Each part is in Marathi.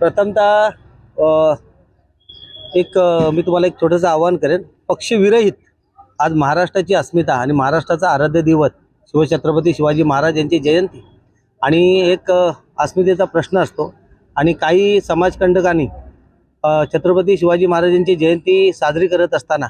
प्रथमतः मी तुम्हाला एक छोटंसं आवाहन करेन. पक्षविरहित आज महाराष्ट्राची अस्मिता आणि महाराष्ट्राचा आराध्य दैवत शिवछत्रपती शिवाजी महाराज यांची जयंती आणि एक अस्मितेचा प्रश्न असतो आणि काही समाजकंटकांनी छत्रपती शिवाजी महाराजांची जयंती साजरी करत असताना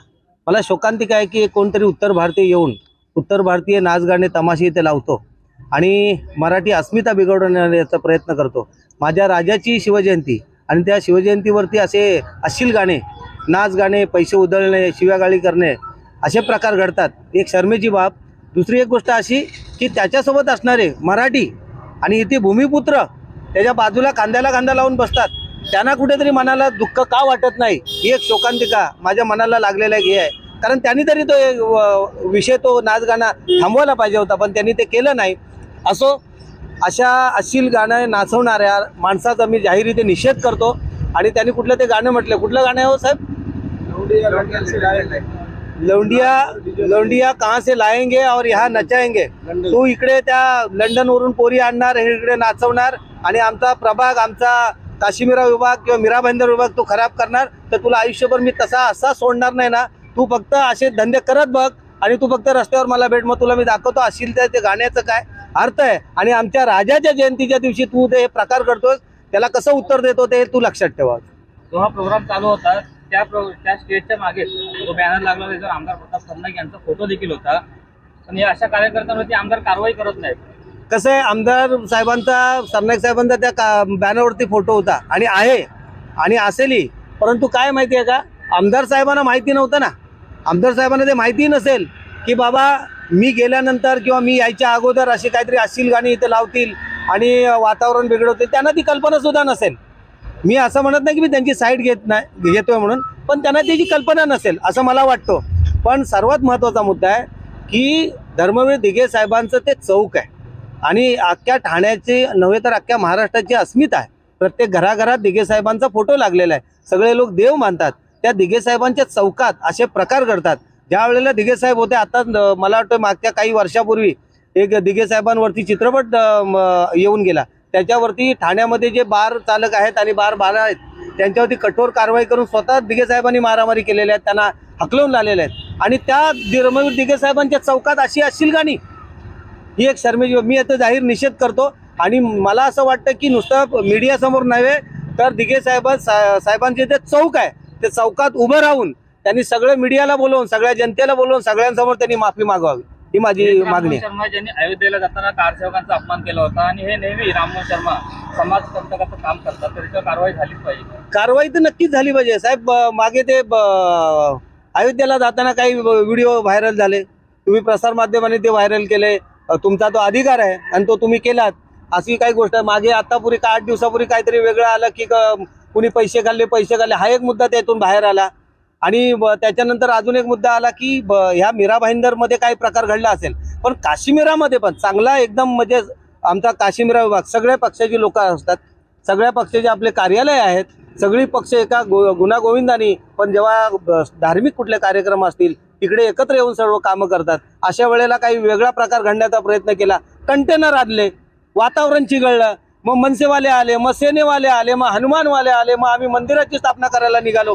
मला शोकांतिक आहे की कोणतरी उत्तर भारतीय येऊन उत्तर भारतीय नाच गाणे तमाशे इथे लावतो आणि मराठी अस्मिता बिघडवण्याचा प्रयत्न करतो. माझ्या राजाची शिवजयंती आणि त्या शिवजयंतीवरती असे अश्लील गाणे, नाच गाणे, पैसे उधळणे, शिव्यागाळी करणे असे प्रकार घडतात. एक शर्मेची बाब. दुसरी एक गोष्ट अशी की त्याच्यासोबत असणारे मराठी आणि इथे भूमिपुत्र त्याच्या बाजूला कांद्याला कांदा लावून बसतात. त्यांना कुठेतरी मनाला दुःख का वाटत नाही ही एक शोकांतिका माझ्या मनाला लागलेला हे आहे. कारण त्यांनी तरी तो विषय तो नाच गाणं थांबवायला पाहिजे होता, पण त्यांनी ते केलं नाही. असो, अशा अश्लील गाणं नाचवणाऱ्या माणसाचा मी जाहीर निषेध करतो. आणि त्यांनी कुठलं ते गाणं म्हटलं, कुठलं गाणं आहे हो साहेब? लौंडिया कहाँ से लाएंगे और यहाँ नचाएंगे. तू इकडे त्या लंडन वरून पोरी आणणार, इकडे नाचवणार आणि आमचा प्रभाग, आमचा काश्मीरा विभाग किंवा मीरा भाईंदर विभाग तू खराब करणार, तर तुला आयुष्यभर मी असा सोडणार नाही ना. तू फक्त असे धंदे करत बघ आणि तू फक्त रस्त्यावर मला भेट, मग तुला मी दाखवतो असेल ते गाण्याचं काय अर्थ आहे. आणि आमच्या राजाच्या जयंतीच्या दिवशी तू ते प्रकार करतोस, त्याला कसं उत्तर देतो ते तू लक्षात ठेवा. तो हा प्रोग्राम चालू होता त्या स्टेजच्या मागे तो बॅनर लागला, त्याच्यावर आमदार प्रताप सरनाईक यांचा फोटो देखील होता. पण या अशा कार्यकर्त्यांवरती आमदार कारवाई करत नाहीत. कसं आहे, आमदार साहेबांचा, सरनाईक साहेबांचा त्या बॅनरवरती फोटो होता आणि आहे आणि असेलही. परंतु काय माहिती आहे का, आमदार साहेबांना माहिती नव्हतं ना. आमदार साहेबांना ते माहिती नसेल की बाबा मी गेल्यानंतर किंवा मी यायच्या अगोदर अशी काहीतरी अश्लील गाणी इथे लावतील आणि वातावरण बिघडवतील. त्यांना ती कल्पना सुद्धा नसेल. मी असं म्हणत नाही की मी त्यांची साईड घेतोय म्हणून, पण त्यांना त्याची कल्पना नसेल असं मला वाटतं. पण सर्वात महत्त्वाचा मुद्दा आहे की धर्मवीर दिघे साहेबांचं ते चौक आहे आणि अख्ख्या ठाण्याची नव्हे तर अख्ख्या महाराष्ट्राची अस्मिता आहे. प्रत्येक घराघरात दिघे साहेबांचा फोटो लागलेला आहे. सगळे लोक देव मानतात. त्या दिघे साहेबांच्या चौकात असे प्रकार घडतात. ज्या वेळेला दिघे साहेब होते, आता मला वाटतं मागच्या काही वर्षापूर्वी एक दिघे साहेबांवरती चित्रपट येऊन गेला. त्याच्यावरती ठाण्यामध्ये जे बार चालक आहेत आणि बार आहेत त्यांच्यावरती कठोर कारवाई करून स्वतः दिघे साहेबांनी मारामारी केलेल्या आहेत, त्यांना हकलवून लावलेले आहेत. आणि त्या धर्मवीर दिघे साहेबांच्या चौकात अशी अश्लील गाणी ही एक शर्मेची. मी याचा जाहीर निषेध करतो. आणि मला असं वाटतं की नुसतं मीडियासमोर नव्हे तर दिघे साहेबांचे ते चौक आहे, ते चौकात उभं राहून त्यांनी सगळं मीडियाला बोलवून, सगळ्या जनतेला बोलवून सगळ्यांसमोर त्यांनी माफी मागवावी ही माझी मागणी आहे. शर्मा ज्यांनी अयोध्येला जाताना कारसेवकांचा अपमान केला होता आणि हे नेहमी राममोहन शर्मा समाजकंटकाचं काम करतात, तर त्याच्यावर कारवाई झालीच पाहिजे. कारवाई तर नक्कीच झाली पाहिजे साहेब. मागे ते अयोध्येला जाताना काही व्हिडिओ व्हायरल झाले, तुम्ही प्रसारमाध्यमांनी ते व्हायरल केले. तुमचा तो अधिकार आहे आणि तो तुम्ही केलात. अशी काही गोष्ट मागे आतापूर्वी 8 दिवसापूर्वी काहीतरी वेगळं आलं की कुणी पैसे खाल्ले हा एक मुद्दा त्यातून बाहेर आला. आणि त्याच्यानंतर अजून एक मुद्दा आला की ह्या मीरा भाईंदरमध्ये काही प्रकार घडला असेल, पण काश्मीरामध्ये पण चांगला एकदम म्हणजे आमचा काश्मीरा विभाग सगळ्या पक्षाची लोक असतात, सगळ्या पक्षाचे आपले कार्यालय आहेत, सगळी पक्ष एका गुणागोविंदानी. पण जेव्हा धार्मिक कुठले कार्यक्रम असतील तिकडे एकत्र येऊन सर्व कामं करतात. अशा वेळेला काही वेगळा प्रकार घडण्याचा प्रयत्न केला. कंटेनर आणले, वातावरण चिघळलं, मग मनसेवाले आले, मग सेनेवाले आले, मग हनुमानवाले आले, मग आम्ही मंदिराची स्थापना करायला निघालो.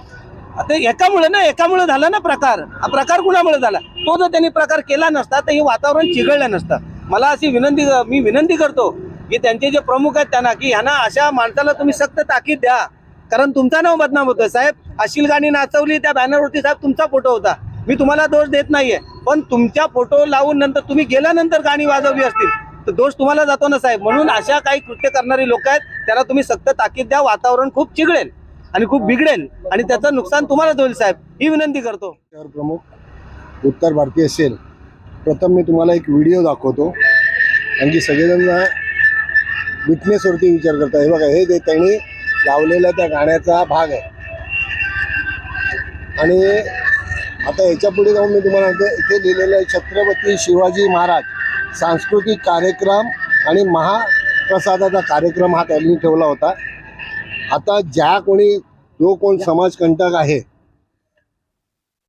आता एकामुळे झाला ना प्रकार. हा प्रकार कुणामुळे झाला? तो जर त्यांनी प्रकार केला नसता तर हे वातावरण चिघळलं नसतं. मला अशी मी विनंती करतो की त्यांचे जे प्रमुख आहेत त्यांना की ह्यांना अशा माणसाला तुम्ही सक्त ताकीद द्या, कारण तुमचा नाव बदनाम होतोय साहेब. अश्लील गाणी नाचवली, त्या बॅनरवरती साहेब तुमचा फोटो होता. मी तुम्हाला दोष देत नाहीये, पण तुमच्या फोटो लावून नंतर तुम्ही गेल्यानंतर गाणी वाजवली असतील तर दोष तुम्हाला जातो ना साहेब. म्हणून अशा काही कृत्य करणारी लोक आहेत त्यांना तुम्ही सक्त ताकीद द्या. वातावरण खूप चिघळेल आणि खूप बिघडेल आणि त्याचं नुकसान तुम्हालाच होईल साहेब, ही विनंती करतो. शहर प्रमुख उत्तर भारतीय सेल, प्रथम मी तुम्हाला एक व्हिडिओ दाखवतो कारण की सगळेजण विटनेसवरती विचार करतात. हे बघा, हे त्यांनी लावलेला त्या गाण्याचा भाग आहे. आणि आता याच्या पुढे जाऊन मी तुम्हाला सांगतो, इथे लिहिलेलं आहे छत्रपती शिवाजी महाराज सांस्कृतिक कार्यक्रम आणि महाप्रसादाचा कार्यक्रम हा त्यांनी ठेवला होता. आता जो कोण समाजकंटक आहे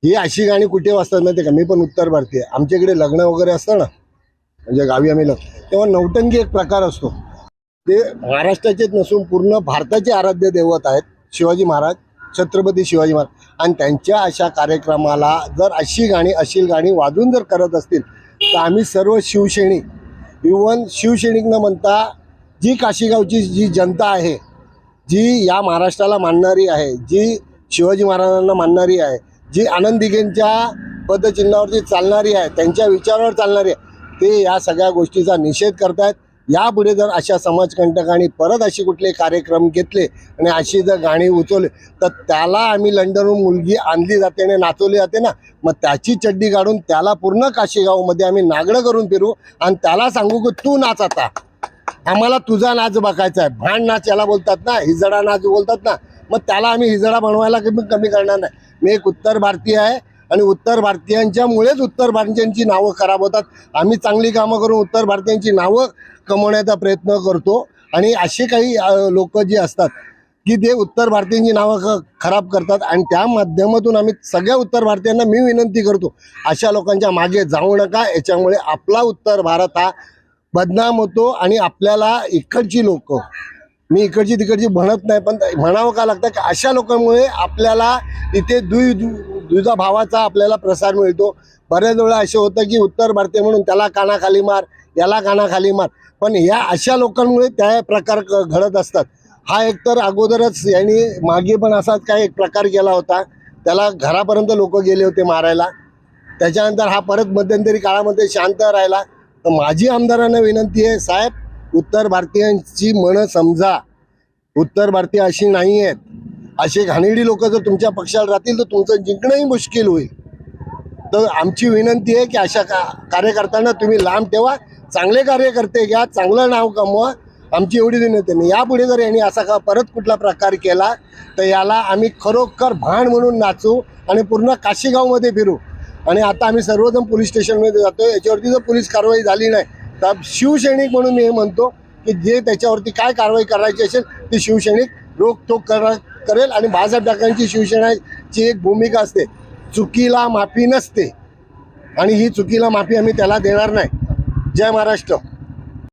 ही अशी गाणी कुठे वाजतात माहिती का? मी पण उत्तर भारतीय, आमच्याकडे लग्न वगैरे असतं ना, म्हणजे गावी आम्ही तेव्हा नौटंकी एक प्रकार असतो. ते महाराष्ट्राचेच नसून पूर्ण भारताचे आराध्य दैवत आहेत शिवाजी महाराज, छत्रपती शिवाजी महाराज. आणि त्यांच्या अशा कार्यक्रमाला जर अशी गाणी अशील गाणी वाजून जर करत असतील तर आम्ही सर्व शिवसैनिक, इव्हन शिवसैनिक न म्हणता जी काशीगावची जी जनता आहे, जी या महाराष्ट्राला मानणारी आहे, जी शिवाजी महाराजांना मानणारी आहे, जी आनंद दिघेंच्या पदचिन्हावरती चालणारी आहे, त्यांच्या विचारावर चालणारी आहे, ते या सगळ्या गोष्टीचा निषेध करतायत. यापुढे जर अशा समाजकंटकांनी परत असे कुठले कार्यक्रम घेतले आणि अशी जर गाणी उचवली तर त्याला आम्ही लंडनहून मुलगी आणली जाते आणि नाचवली जाते ना, मग त्याची चड्डी काढून त्याला पूर्ण काशीगावमध्ये आम्ही नागडं करून फिरू आणि त्याला सांगू की तू नाच आता, आम्हाला तुझा नाच बघायचा आहे. भांड नाच याला बोलतात ना, हिजडा नाच बोलतात ना, मग त्याला आम्ही हिजडा बनवायला कमी करणार नाही. मी एक उत्तर भारतीय आहे आणि उत्तर भारतीयांच्यामुळेच उत्तर भारतीयांची नावं खराब होतात. आम्ही चांगली कामं करून उत्तर भारतीयांची नावं कमवण्याचा प्रयत्न करतो आणि असे काही लोक जे असतात की ते उत्तर भारतीयांची नावं खराब करतात आणि त्या माध्यमातून आम्ही सगळ्या उत्तर भारतीयांना मी विनंती करतो, अशा लोकांच्या मागे जाऊ नका. याच्यामुळे आपला उत्तर भारत हा बदनाम होतो आणि आपल्याला इकडची लोक, मी इकडची तिकडची म्हणत नाही पण म्हणावं का लागतं की अशा लोकांमुळे आपल्याला इथे दुजाभावाचा आपल्याला प्रसार मिळतो. बऱ्याच वेळा असे होतं की उत्तर भारतीय म्हणून त्याला कानाखाली मार, याला कानाखाली मार, पण या अशा लोकांमुळे त्या प्रकार घडत असतात. हा एकतर अगोदरच यांनी मागे पण असाच काही एक प्रकार केला होता, त्याला घरापर्यंत लोक गेले होते मारायला. त्याच्यानंतर हा परत मध्यंतरी काळामध्ये शांत राहिला. तर माझी आमदारांना विनंती आहे, साहेब उत्तर भारतीयांची मनं समजा, उत्तर भारतीय अशी नाही आहेत. असे घाणेरडी लोक जर तुमच्या पक्षाला राहतील तर तुमचं जिंकणंही मुश्किल होईल. तर आमची विनंती आहे की अशा कार्यकर्त्यांना तुम्ही लांब ठेवा, चांगले कार्यकर्ते घ्या, चांगलं नाव कमवा, आमची एवढी विनंती नाही. यापुढे जर यांनी असा परत कुठला प्रकार केला तर याला आम्ही खरोखर भांड म्हणून नाचू आणि पूर्ण काशीगावमध्ये फिरू. आणि आता आम्ही सर्वजण पोलीस स्टेशनमध्ये जातो. याच्यावरती जर पोलीस कारवाई झाली नाही तर शिवसैनिक म्हणून मी हे म्हणतो की जे त्याच्यावरती काय कारवाई करायची असेल ती शिवसैनिक रोखोक करेल. आणि बाळासाहेब ठाकरेंची शिवसेनेची एक भूमिका असते, चुकीला माफी नसते आणि ही चुकीला माफी आम्ही त्याला देणार नाही. जय महाराष्ट्र.